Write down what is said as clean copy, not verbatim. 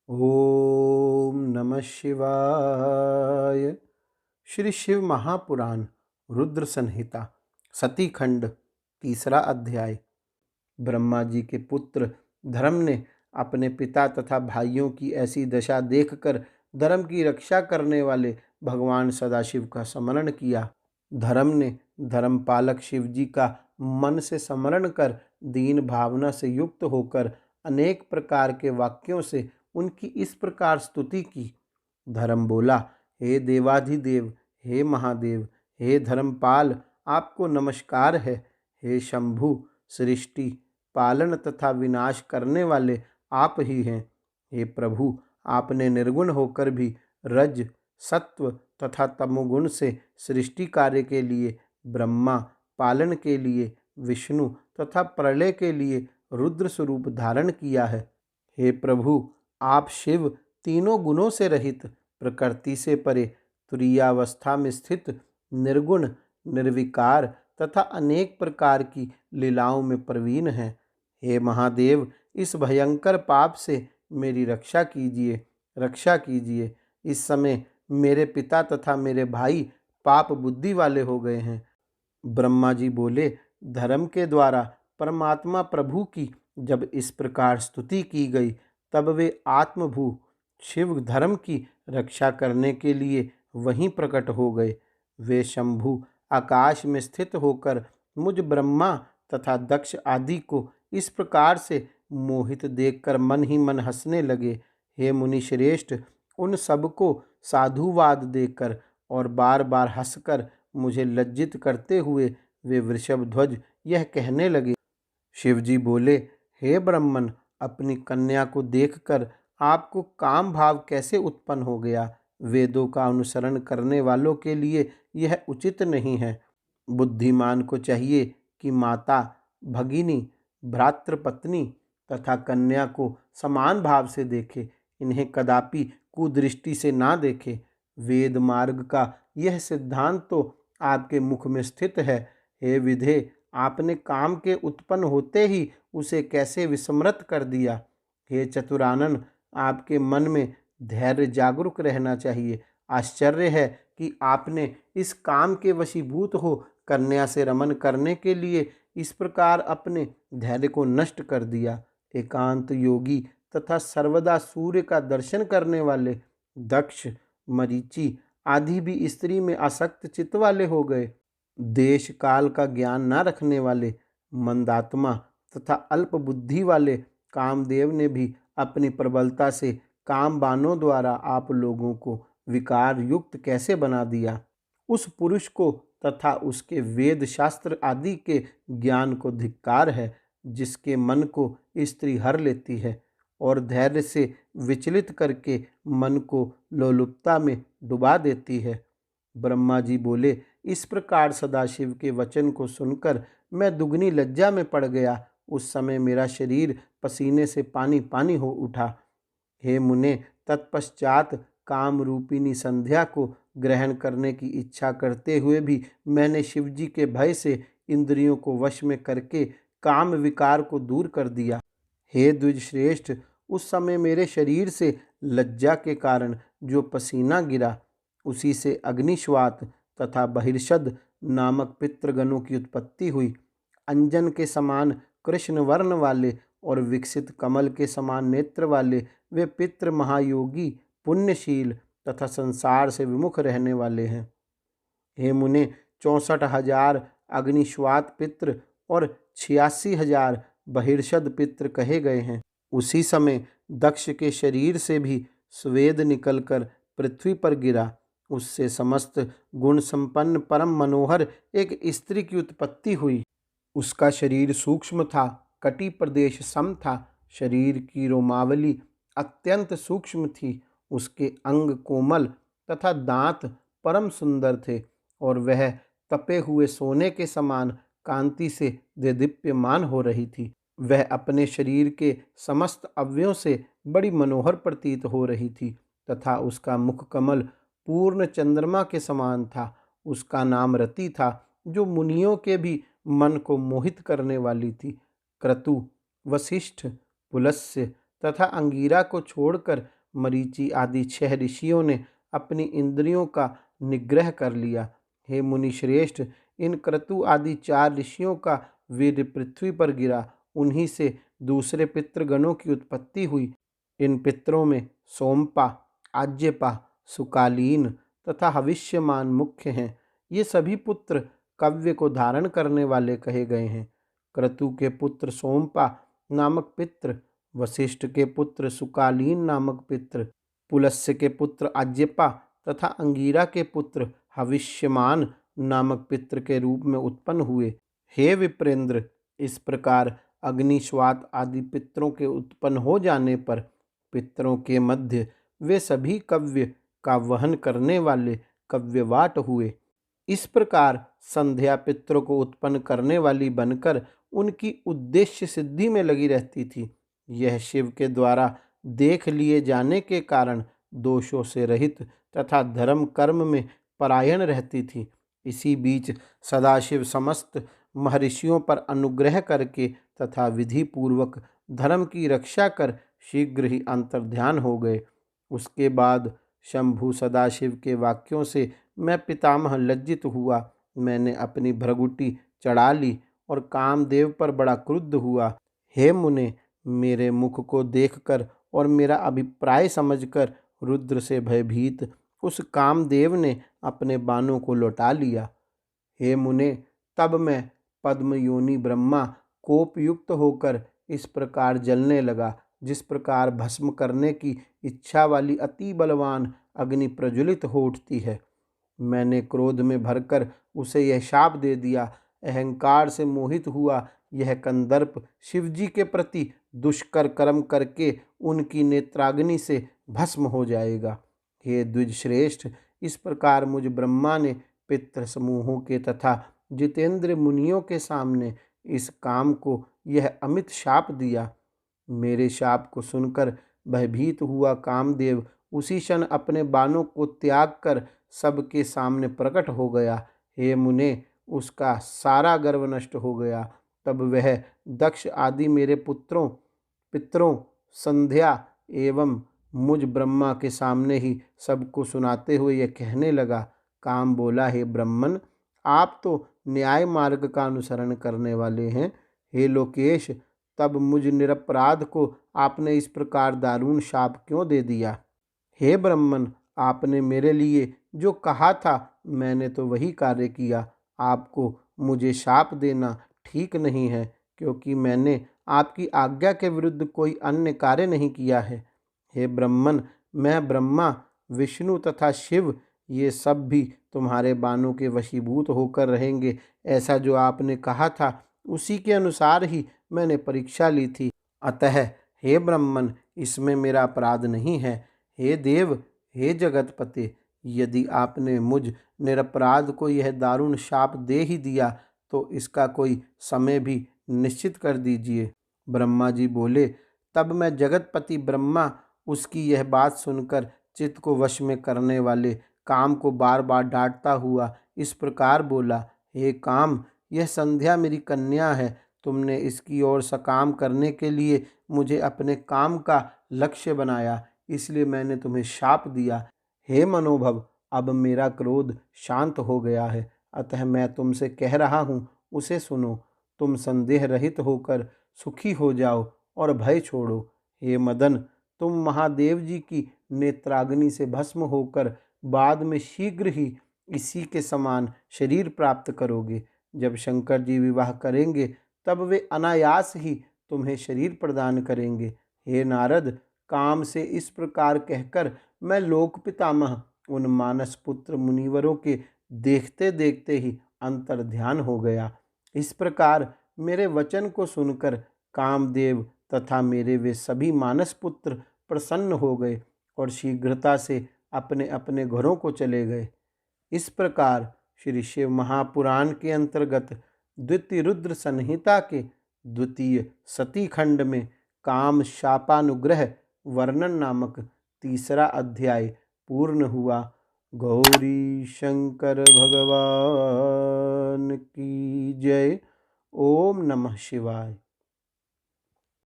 ओम नमः शिवाय। श्री शिव महापुराण रुद्र संहिता सती खंड तीसरा अध्याय। ब्रह्मा जी के पुत्र धर्म ने अपने पिता तथा भाइयों की ऐसी दशा देखकर धर्म की रक्षा करने वाले भगवान सदाशिव का स्मरण किया। धर्म ने धर्मपालक शिव जी का मन से स्मरण कर दीन भावना से युक्त होकर अनेक प्रकार के वाक्यों से उनकी इस प्रकार स्तुति की। धर्म बोला, हे देवाधिदेव, हे महादेव, हे धर्मपाल, आपको नमस्कार है। हे शंभु, सृष्टि पालन तथा विनाश करने वाले आप ही हैं। हे प्रभु, आपने निर्गुण होकर भी रज सत्व तथा तमोगुण से सृष्टि कार्य के लिए ब्रह्मा, पालन के लिए विष्णु तथा प्रलय के लिए रुद्र स्वरूप धारण किया है। हे प्रभु, आप शिव तीनों गुणों से रहित, प्रकृति से परे, तुरीयावस्था में स्थित, निर्गुण, निर्विकार तथा अनेक प्रकार की लीलाओं में प्रवीण हैं। हे महादेव, इस भयंकर पाप से मेरी रक्षा कीजिए, रक्षा कीजिए। इस समय मेरे पिता तथा मेरे भाई पाप बुद्धि वाले हो गए हैं। ब्रह्मा जी बोले, धर्म के द्वारा परमात्मा प्रभु की जब इस प्रकार स्तुति की गई, तब वे आत्मभू शिव धर्म की रक्षा करने के लिए वहीं प्रकट हो गए। वे शंभु आकाश में स्थित होकर मुझ ब्रह्मा तथा दक्ष आदि को इस प्रकार से मोहित देखकर मन ही मन हंसने लगे। हे मुनि श्रेष्ठ, उन सबको साधुवाद देकर और बार बार हंसकर मुझे लज्जित करते हुए वे वृषभ ध्वज यह कहने लगे। शिवजी बोले, हे ब्रह्मन, अपनी कन्या को देखकर आपको काम भाव कैसे उत्पन्न हो गया? वेदों का अनुसरण करने वालों के लिए यह उचित नहीं है। बुद्धिमान को चाहिए कि माता, भगिनी, भ्रातृपत्नी तथा कन्या को समान भाव से देखे, इन्हें कदापि कुदृष्टि से ना देखे। वेद मार्ग का यह सिद्धांत तो आपके मुख में स्थित है। हे विधे, आपने काम के उत्पन्न होते ही उसे कैसे विस्मृत कर दिया? हे चतुरानन, आपके मन में धैर्य जागरूक रहना चाहिए। आश्चर्य है कि आपने इस काम के वशीभूत हो कन्या से रमन करने के लिए इस प्रकार अपने धैर्य को नष्ट कर दिया। एकांत योगी तथा सर्वदा सूर्य का दर्शन करने वाले दक्ष, मरीचि आदि भी स्त्री में आसक्त चित्त वाले हो गए। देश काल का ज्ञान न रखने वाले मंदात्मा तथा अल्प बुद्धि वाले कामदेव ने भी अपनी प्रबलता से काम बाणों द्वारा आप लोगों को विकार युक्त कैसे बना दिया? उस पुरुष को तथा उसके वेद शास्त्र आदि के ज्ञान को धिक्कार है, जिसके मन को स्त्री हर लेती है और धैर्य से विचलित करके मन को लोलुपता में डुबा देती है। ब्रह्मा जी बोले, इस प्रकार सदाशिव के वचन को सुनकर मैं दुगनी लज्जा में पड़ गया। उस समय मेरा शरीर पसीने से पानी पानी हो उठा। हे मुने, तत्पश्चात काम रूपिणी संध्या को ग्रहण करने की इच्छा करते हुए भी मैंने शिवजी के भय से इंद्रियों को वश में करके काम विकार को दूर कर दिया। हे द्विज श्रेष्ठ, उस समय मेरे शरीर से लज्जा के कारण जो पसीना गिरा, उसी से अग्निश्वात तथा बहिर्षद नामक पितृगणों की उत्पत्ति हुई। अंजन के समान कृष्ण वर्ण वाले और विकसित कमल के समान नेत्र वाले वे पितृ महायोगी, पुण्यशील तथा संसार से विमुख रहने वाले हैं। हे मुने, 64,000 अग्निश्वात पितृ और 86,000 बहिर्षद पितृ कहे गए हैं। उसी समय दक्ष के शरीर से भी स्वेद निकलकर पृथ्वी पर गिरा। उससे समस्त गुण संपन्न परम मनोहर एक स्त्री की उत्पत्ति हुई। उसका शरीर सूक्ष्म था, कटी प्रदेश सम था, शरीर की रोमावली अत्यंत सूक्ष्म थी, उसके अंग कोमल तथा दांत परम सुंदर थे और वह तपे हुए सोने के समान कांति से देदीप्यमान हो रही थी। वह अपने शरीर के समस्त अवयवों से बड़ी मनोहर प्रतीत हो रही थी तथा उसका मुख कमल पूर्ण चंद्रमा के समान था। उसका नाम रति था, जो मुनियों के भी मन को मोहित करने वाली थी। क्रतु, वशिष्ठ, पुलस्त्य तथा अंगीरा को छोड़कर मरीचि आदि 6 ऋषियों ने अपनी इंद्रियों का निग्रह कर लिया। हे मुनि श्रेष्ठ, इन क्रतु आदि 4 ऋषियों का वीर्य पृथ्वी पर गिरा। उन्हीं से दूसरे पितृगणों की उत्पत्ति हुई। इन पितरों में सोमपा, आज्यपा, सुकालीन तथा हविष्यमान मुख्य हैं। ये सभी पुत्र कव्य को धारण करने वाले कहे गए हैं। क्रतु के पुत्र सोमपा नामक पितृ, वशिष्ठ के पुत्र सुकालीन नामक पितृ, पुलस्त्य के पुत्र आज्यपा तथा अंगिरा के पुत्र हविष्यमान नामक पितृ के रूप में उत्पन्न हुए। हे विप्रेंद्र, इस प्रकार अग्निश्वात आदि पितरों के उत्पन्न हो जाने पर पितरों के मध्य वे सभी कव्य का वहन करने वाले कव्यवाट हुए। इस प्रकार संध्या पितरों को उत्पन्न करने वाली बनकर उनकी उद्देश्य सिद्धि में लगी रहती थी। यह शिव के द्वारा देख लिए जाने के कारण दोषों से रहित तथा धर्म कर्म में परायण रहती थी। इसी बीच सदाशिव समस्त महर्षियों पर अनुग्रह करके तथा विधि पूर्वक धर्म की रक्षा कर शीघ्र ही अंतर्ध्यान हो गए। उसके बाद शंभु सदाशिव के वाक्यों से मैं पितामह लज्जित हुआ। मैंने अपनी भ्रगुटी चढ़ा ली और कामदेव पर बड़ा क्रुद्ध हुआ। हे मुने, मेरे मुख को देखकर और मेरा अभिप्राय समझकर रुद्र से भयभीत उस कामदेव ने अपने बाणों को लौटा लिया। हे मुने, तब मैं पद्मयोनि ब्रह्मा कोपयुक्त होकर इस प्रकार जलने लगा, जिस प्रकार भस्म करने की इच्छा वाली अति बलवान अग्नि प्रज्वलित हो उठती है। मैंने क्रोध में भरकर उसे यह शाप दे दिया। अहंकार से मोहित हुआ यह कंदर्प शिवजी के प्रति दुष्कर कर्म करके उनकी नेत्राग्नि से भस्म हो जाएगा। हे द्विज श्रेष्ठ, इस प्रकार मुझ ब्रह्मा ने पितृ समूहों के तथा जितेंद्र मुनियों के सामने इस काम को यह अमित शाप दिया। मेरे शाप को सुनकर भयभीत हुआ कामदेव उसी क्षण अपने बाणों को त्याग कर सबके सामने प्रकट हो गया। हे मुने, उसका सारा गर्व नष्ट हो गया। तब वह दक्ष आदि मेरे पितरों, संध्या एवं मुझ ब्रह्मा के सामने ही सबको सुनाते हुए यह कहने लगा। काम बोला, हे ब्रह्मन, आप तो न्याय मार्ग का अनुसरण करने वाले हैं। हे लोकेश, तब मुझ निरपराध को आपने इस प्रकार दारुण शाप क्यों दे दिया? हे ब्रह्मन, आपने मेरे लिए जो कहा था मैंने तो वही कार्य किया। आपको मुझे शाप देना ठीक नहीं है, क्योंकि मैंने आपकी आज्ञा के विरुद्ध कोई अन्य कार्य नहीं किया है। हे ब्रह्मन, मैं ब्रह्मा, विष्णु तथा शिव ये सब भी तुम्हारे बाणों के वशीभूत होकर रहेंगे। ऐसा जो आपने कहा था उसी के अनुसार ही मैंने परीक्षा ली थी। अतः हे ब्रह्मन, इसमें मेरा अपराध नहीं है। हे देव, हे जगतपते, यदि आपने मुझ निरपराध को यह दारुण शाप दे ही दिया तो इसका कोई समय भी निश्चित कर दीजिए। ब्रह्मा जी बोले। तब मैं जगतपति ब्रह्मा उसकी यह बात सुनकर चित्त को वश में करने वाले काम को बार बार डांटता हुआ इस प्रकार बोला। हे काम, यह संध्या मेरी कन्या है। तुमने इसकी ओर सकाम करने के लिए मुझे अपने काम का लक्ष्य बनाया, इसलिए मैंने तुम्हें शाप दिया। हे मनोभव, अब मेरा क्रोध शांत हो गया है, अतः मैं तुमसे कह रहा हूँ उसे सुनो। तुम संदेह रहित होकर सुखी हो जाओ और भय छोड़ो। हे मदन, तुम महादेव जी की नेत्राग्नि से भस्म होकर बाद में शीघ्र ही इसी के समान शरीर प्राप्त करोगे। जब शंकर जी विवाह करेंगे तब वे अनायास ही तुम्हें शरीर प्रदान करेंगे। हे नारद, काम से इस प्रकार कहकर मैं लोक पितामह उन मानस पुत्र मुनिवरों के देखते देखते ही अंतर्ध्यान हो गया। इस प्रकार मेरे वचन को सुनकर कामदेव तथा मेरे वे सभी मानस पुत्र प्रसन्न हो गए और शीघ्रता से अपने अपने घरों को चले गए। इस प्रकार श्री शिव महापुराण के अंतर्गत द्वितीय रुद्र संहिता के द्वितीय सती खंड में काम शापानुग्रह वर्णन नामक तीसरा अध्याय पूर्ण हुआ। गौरी शंकर भगवान की जय। ओम नमः शिवाय।